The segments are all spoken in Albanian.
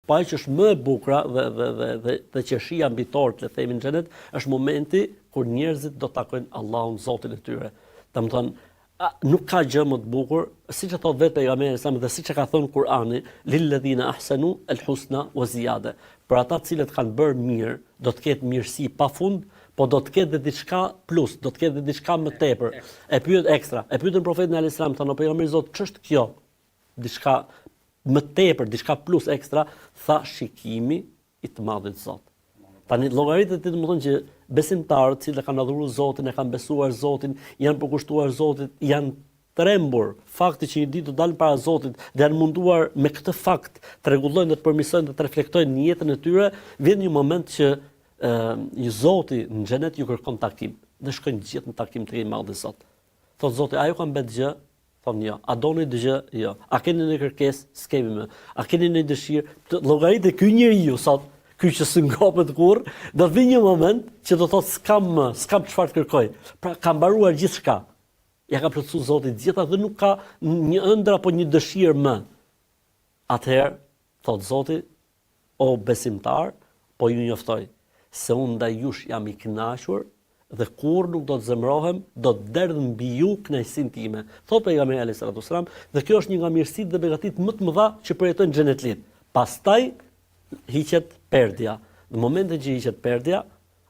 Po ajo që është më e bukur dhe qeshia mbitor, le të themi në xhenet, është momenti kur njerëzit do të takojnë Allahun, Zotin e tyre. Domethënë, nuk ka gjë më të bukur, siç e thot vetë pejgamberi sa dhe siç e ka thënë Kur'ani, lilladhina ahsanu al-husna wa ziyada. Për ata të cilët kanë bërë mirë, do të ketë mirësi pafund, po do të ketë dhe diçka plus, do të ketë dhe diçka më tepër. E pyet ekstra. E pyetën profetin alayhis salam, thonë pejgamberi Zot, ç'është kjo? Diçka më tepër, diçka plus ekstra, tha shikimi i të madhit Zot. Tani llogaritë ti domethënë që besimtarët që kanë adhuruar Zotin, e kanë besuar Zotin, janë përkushtuar Zotit, janë trembur fakti që një ditë do dalin para Zotit dhe janë munduar me këtë fakt të rregullojnë dhe të përmirësojnë dhe të reflektojnë në jetën e tyre, vjen një moment që një Zoti në xhenet ju kërkon takim dhe shkojnë gjithë në takim të i madh Zot. Thotë Zoti, a ju ka mbet gjë? Thonë jo. A doni dëgjë? Jo. A keni ndonjë kërkesë? S'kemi më. A keni ndonjë dëshirë? Llogaritë ky njeriu sot, ky që s'ngopet kurrë, do të vijë një moment që do thotë s'kam çfarë të kërkoj. Pra ka mbaruar gjithçka. Ja ka plotësuar Zoti gjitha dhe nuk ka një ëndër apo një dëshirë më. Atëherë, thotë Zoti, o besimtar, po ju njoftoj se unë ndaj jush jam i kënaqur dhe kurrë nuk do të zemrohem, do të derdh mbi ju kënaqësinë time. Thotë pejgamberi alayhis salam, dhe kjo është një nga mirësitë dhe begatitë më të mëdha që përjetojnë xhenetlit. Pastaj hiqet perdja. Në momentin që hiqet perdja,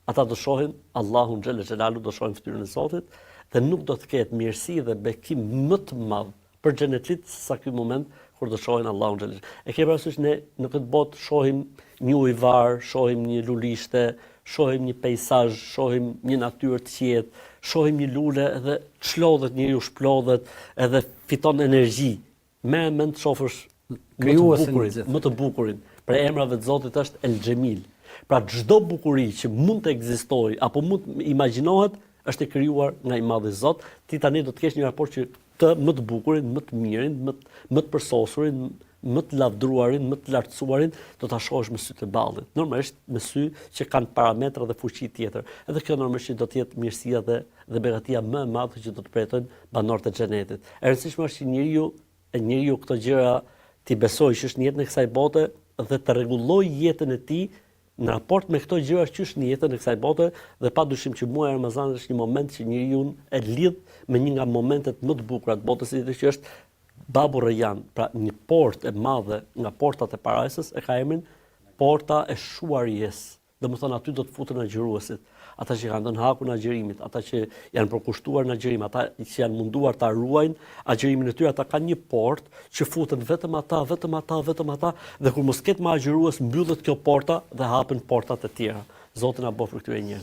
ata do shohin Allahun xhel xhelalu, do shohin fytyrën e Zotit dhe nuk do të ketë mirësi dhe bekim më të madh për xhenetlit sa ky moment kur do shohin Allahun xhel xhelalu. E ke parasysh ne në këtë botë shohim një ujvar, shohim një lulishte, shohim një peizazh, shohim një natyrë të qetë, shohim një lule dhe çlodhet njeriu, shplodhet edhe fiton energji. Me mend shofësh më të bukurin. Për emrave të Zotit është El Xhemil. Pra çdo bukuri që mund të ekzistojë apo mund të imagjinohet është e krijuar nga i madhi Zot. Ti tani do të kesh një raport që të më të bukurin, më të mirin, më të përsosurin, më të lavdruarin, më të lartësuarin, do ta shohësh me sy të ballit. Normalisht me sy që kanë parametra dhe fuqi tjetër. Edhe kjo normalisht do të jetë mirësia dhe begatia më e madhe që do të përjetojnë banorët e xhenetit. E rëndësishme është që njeriu këto gjëra ti besoj që është në jetën e kësaj bote dhe të rregulloj jetën e tij në raport me këto gjëra që është në jetën e kësaj bote dhe padyshim që muaji Ramazan është një moment që njeriu e lidh me një nga momentet më të bukura të botës, që është Babu Rayyan, pra një portë e madhe nga portat e parajsës, e ka emrin porta e shuarjes. Domethënë aty do të futen agjëruesit, ata që kanë dhënë hakun e agjërimit, ata që janë përkushtuar në agjërim, ata që janë munduar ta ruajnë agjërimin e tyre, ata kanë një portë që futen vetëm ata, dhe kur mos ketë më agjërues mbyllet kjo porta dhe hapen portat e tjera. Zoti na bëf për këtyre njerëzve.